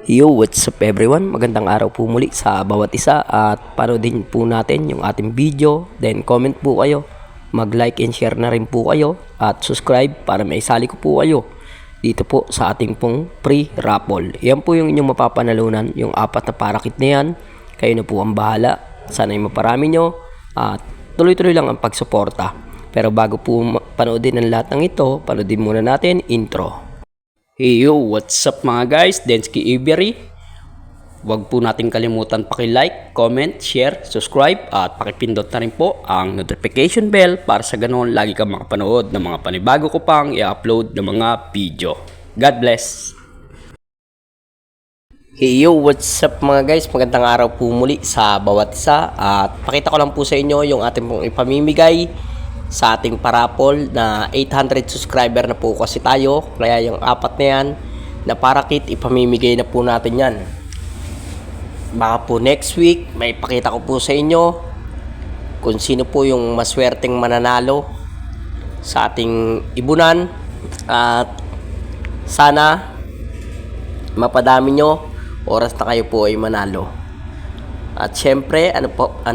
Yo, what's up everyone? Magandang araw po muli sa bawat isa at panoodin po natin yung ating video. Then comment po kayo, mag-like and share na rin po kayo at subscribe para maisali ko po kayo dito po sa ating pong free raffle. Yan po yung inyong mapapanalunan, yung 4 na parakit na yan. Kayo na po ang bahala. Sana'y maparami nyo at tuloy-tuloy lang ang pagsuporta. Pero bago po panoodin ang lahat ng ito, panoodin muna natin intro. Hey yo, what's up mga guys? Densky Avery. Huwag po natin kalimutan paki-like, comment, share, subscribe at pakipindot na rin po ang notification bell para sa ganoon lagi kang makapanood ng mga panibago ko pang i-upload ng mga video. God bless! Hey yo, what's up mga guys? Magandang araw po muli sa bawat isa at pakita ko lang po sa inyo yung ating pong ipamimigay sa ating parapol na 800 subscriber na po kasi tayo. Kaya yung 4 na yan na parakit ipamimigay na po natin yan. Baka po next week may pakita ko po sa inyo kung sino po yung maswerteng mananalo sa ating ibunan. At sana mapadami nyo oras na kayo po ay manalo. At syempre ano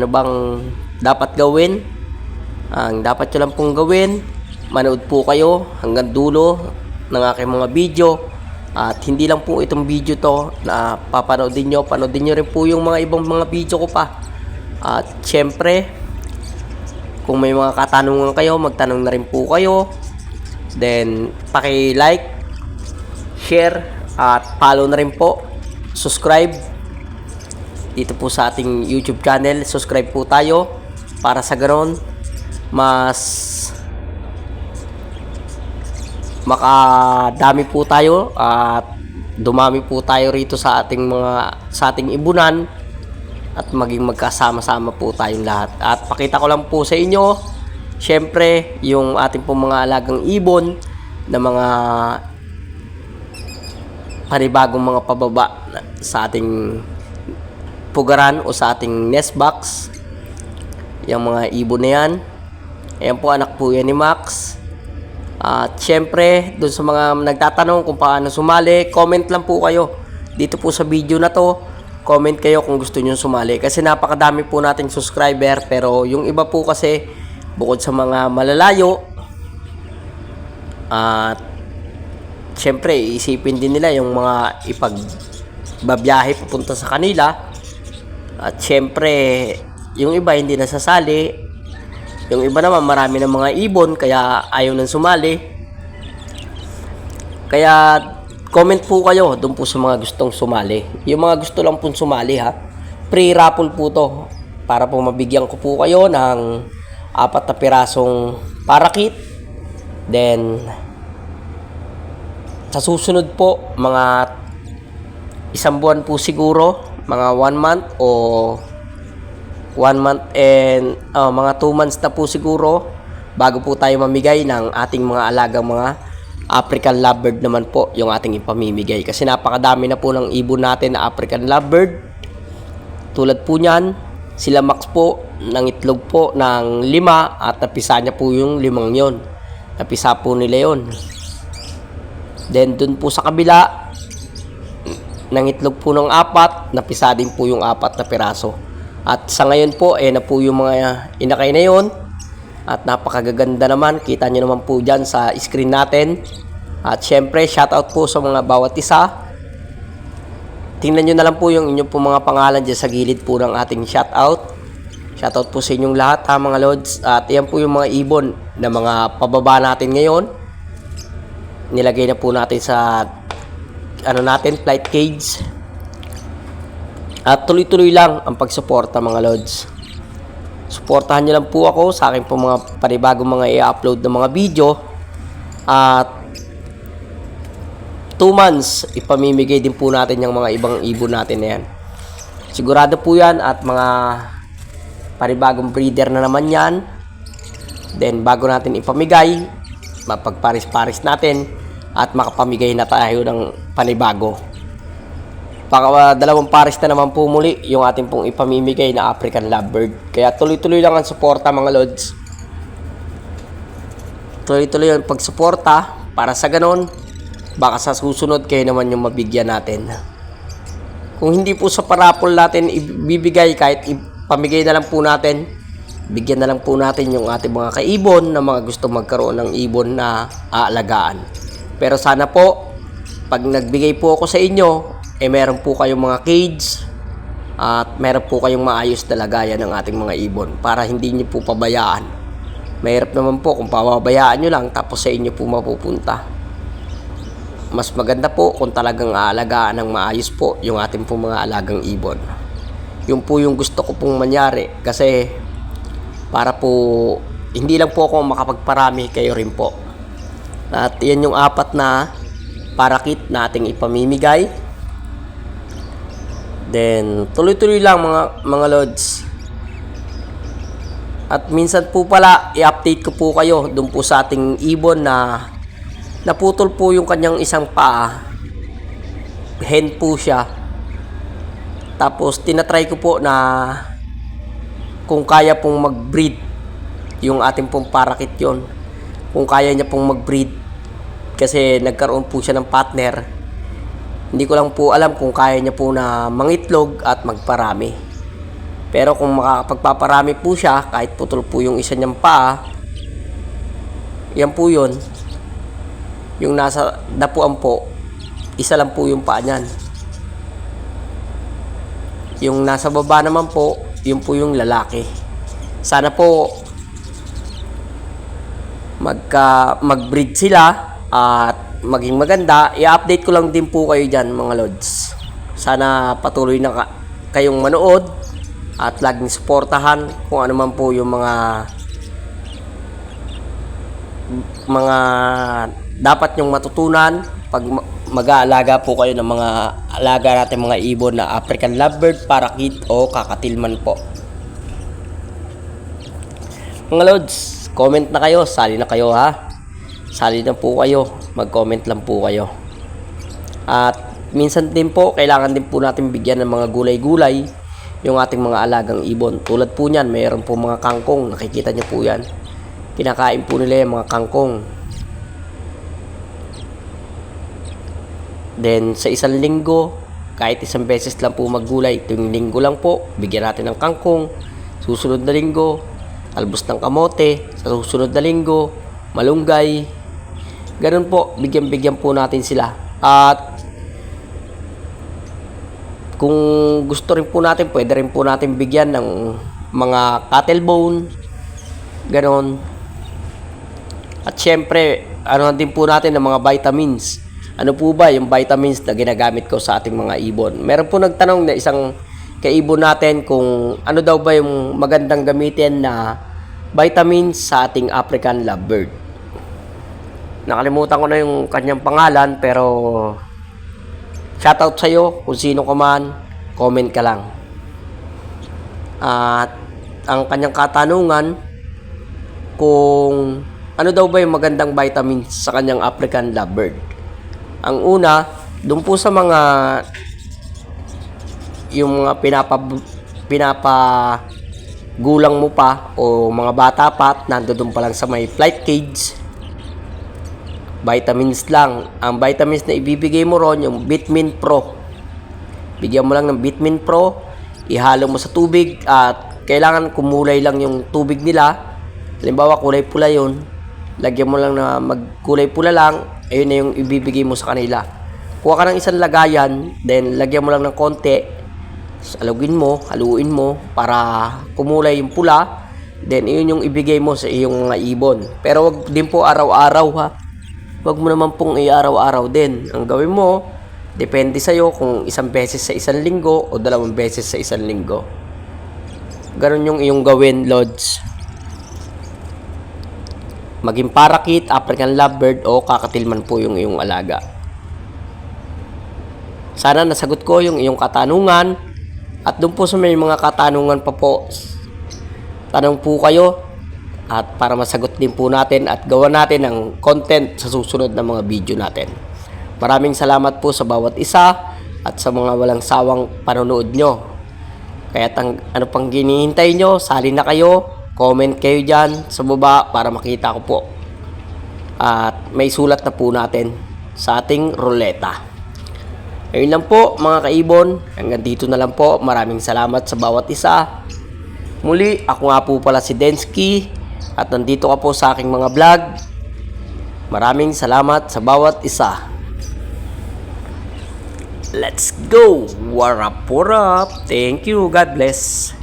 bang dapat gawin? Ang dapat nyo lang pong gawin, manood po kayo hanggang dulo ng aking mga video. At hindi lang po itong video to na panoodin nyo rin po yung mga ibang mga video ko pa. At syempre, kung may mga katanungan kayo, magtanong na rin po kayo. Then, paki-like, share, at follow na rin po. Subscribe dito po sa ating YouTube channel. Subscribe po tayo para sa ganoon mas makadami po tayo at dumami po tayo rito sa ating ibunan at maging magkasama-sama po tayong lahat. At pakita ko lang po sa inyo syempre yung ating pong mga alagang ibon na mga panibagong mga pababa sa ating pugaran o sa ating nest box. Yung mga ibon na yan, ayan po, anak po yan ni Max. At syempre, dun sa mga nagtatanong kung paano sumali, comment lang po kayo dito po sa video na to. Comment kayo kung gusto nyo sumali kasi napakadami po nating subscriber. Pero yung iba po kasi bukod sa mga malalayo, at syempre iisipin din nila yung mga ipagbabiyahe pupunta sa kanila. At syempre yung iba hindi nasasali. Yung iba naman marami ng mga ibon kaya ayaw nang sumali. Kaya comment po kayo doon po sa mga gustong sumali. Yung mga gusto lang po sumali ha, free raffle po to para po mabigyan ko po kayo ng 4 na pirasong parakit. Then sa susunod po mga 1 buwan po siguro, mga 1 month o 1 month and mga 2 months na po siguro bago po tayo mamigay ng ating mga alagang mga African lovebird naman po yung ating ipamimigay. Kasi napakadami na po ng ibon natin na African lovebird. Tulad po niyan, sila Max po, ng itlog po ng 5 at napisa niya po yung 5 yon. Napisa po nila yon. Then dun po sa kabila, ng itlog po ng 4, napisa din po yung 4 na piraso. At sa ngayon po, na po yung mga inakay na yun. At napakagaganda naman. Kita nyo naman po dyan sa screen natin. At syempre, shoutout po sa mga bawat isa. Tingnan nyo na lang po yung inyong po mga pangalan dyan sa gilid po ng ating shoutout. Shoutout po sa inyong lahat ha mga lods. At yan po yung mga ibon na mga pababa natin ngayon. Nilagay na po natin sa flight cage. At tuloy-tuloy lang ang pagsuporta mga lods. Suportahan nyo lang po ako sa akin po mga panibagong mga i-upload ng mga video. At 2 months ipamimigay din po natin yung mga ibang ibon natin na yan. Sigurado po yan at mga panibagong breeder na naman yan. Then bago natin ipamigay, mapagparis-paris natin at makapamigay na tayo ng panibago. Baka 2 pares na naman po muli yung ating pong ipamimigay na African lovebird. Kaya tuloy-tuloy lang ang suporta mga lods. Tuloy-tuloy ang pagsuporta para sa ganon baka sa susunod kayo naman yung mabigyan natin. Kung hindi po sa parapol natin ibibigay, kahit ipamigay na lang po natin, bigyan na lang po natin yung ating mga kaibon na mga gusto magkaroon ng ibon na aalagaan. Pero sana po, pag nagbigay po ako sa inyo, meron po kayong mga cage at meron po kayong maayos na lagayan ng ating mga ibon para hindi nyo po pabayaan. Mahirap naman po kung pababayaan nyo lang tapos sa inyo po mapupunta. Mas maganda po kung talagang aalagaan ng maayos po yung ating po mga alagang ibon. Yun po yung gusto ko pong mangyari kasi para po hindi lang po ako makapagparami, kayo rin po. At yan yung 4 na parakit na ating ipamimigay. Then tuloy-tuloy lang mga lods. At minsan po pala i-update ko po kayo doon po sa ating ibon na naputol po yung kanyang isang paa. Hen po siya. Tapos tinatry ko po na kung kaya pong mag-breed yung ating pong parakit yon. Kung kaya niya pong mag-breed kasi nagkaroon po siya ng partner. Hindi ko lang po alam kung kaya niya po na mangitlog at magparami. Pero kung makapagpaparami po siya kahit putol po yung isa niyang paa, yan po yun. Yung nasa dapuan po, isa lang po yung paa niyan. Yung nasa baba naman po, yun po yung lalaki. Sana po mag-breed sila at maging maganda. I-update ko lang din po kayo dyan mga lods. Sana patuloy na kayong manood at laging suportahan kung ano man po yung mga dapat nyong matutunan pag mag-aalaga po kayo ng mga alaga natin mga ibon na African Lovebird, Parakit o Kakatilman po. Mga lods, comment na kayo, sali na kayo ha. Sali na po kayo, mag-comment lang po kayo. At minsan din po, kailangan din po natin bigyan ng mga gulay-gulay yung ating mga alagang ibon. Tulad po niyan, mayroon po mga kangkong, nakikita niyo po yan. Kinakain po nila yung mga kangkong. Then sa isang linggo, kahit isang beses lang po maggulay, tuwing linggo lang po, bigyan natin ng kangkong. Susunod na linggo, talbos ng kamote. Sa susunod na linggo, malunggay. Ganun po, bigyan-bigyan po natin sila. At kung gusto rin po natin, pwede rin po natin bigyan ng mga cattle bone. Ganon. At syempre, ano din po natin ng mga vitamins. Ano po ba yung vitamins na ginagamit ko sa ating mga ibon? Meron po nagtanong na isang kaibon natin kung ano daw ba yung magandang gamitin na vitamins sa ating African Lovebird. Nakalimutan ko na yung kanyang pangalan pero shoutout sa'yo kung sino ka man, comment ka lang. At ang kanyang katanungan kung ano daw ba yung magandang vitamins sa kanyang African Lovebird. Ang una, doon po sa mga yung mga gulang mo pa o mga bata pa, nandoon pa lang sa may flight cage, vitamins lang. Ang vitamins na ibibigay mo ron, yung Vitamin Pro. Bigyan mo lang ng Vitamin Pro, ihalo mo sa tubig at kailangan kumulay lang yung tubig nila. Halimbawa, kulay pula yun. Lagyan mo lang na magkulay pula lang, ayun na yung ibibigay mo sa kanila. Kuha ka ng isang lagayan, then lagyan mo lang ng konti, alugin mo, haluin mo para kumulay yung pula, then yun yung ibigay mo sa iyong mga ibon. Pero wag din po araw-araw ha. Wag mo naman pong i-araw-araw din. Ang gawin mo, depende sa'yo kung isang beses sa isang linggo o 2 beses sa isang linggo. Ganon yung iyong gawin, Lods. Maging parakit, African Lovebird o Kakatilman po yung iyong alaga. Sana nasagot ko yung iyong katanungan. At doon po sa may mga katanungan pa po, tanong po kayo. At para masagot din po natin at gawa natin ng content sa susunod na mga video natin. Maraming salamat po sa bawat isa at sa mga walang sawang panonood nyo. Kaya ano pang ginihintay nyo, sali na kayo, comment kayo dyan sa baba para makita ko po. At may sulat na po natin sa ating ruleta. Ayun lang po mga kaibon, hanggang dito na lang po. Maraming salamat sa bawat isa. Muli, ako nga po pala si Densky at nandito ka po sa aking mga vlog. Maraming salamat sa bawat isa. Let's go! What up? Thank you. God bless.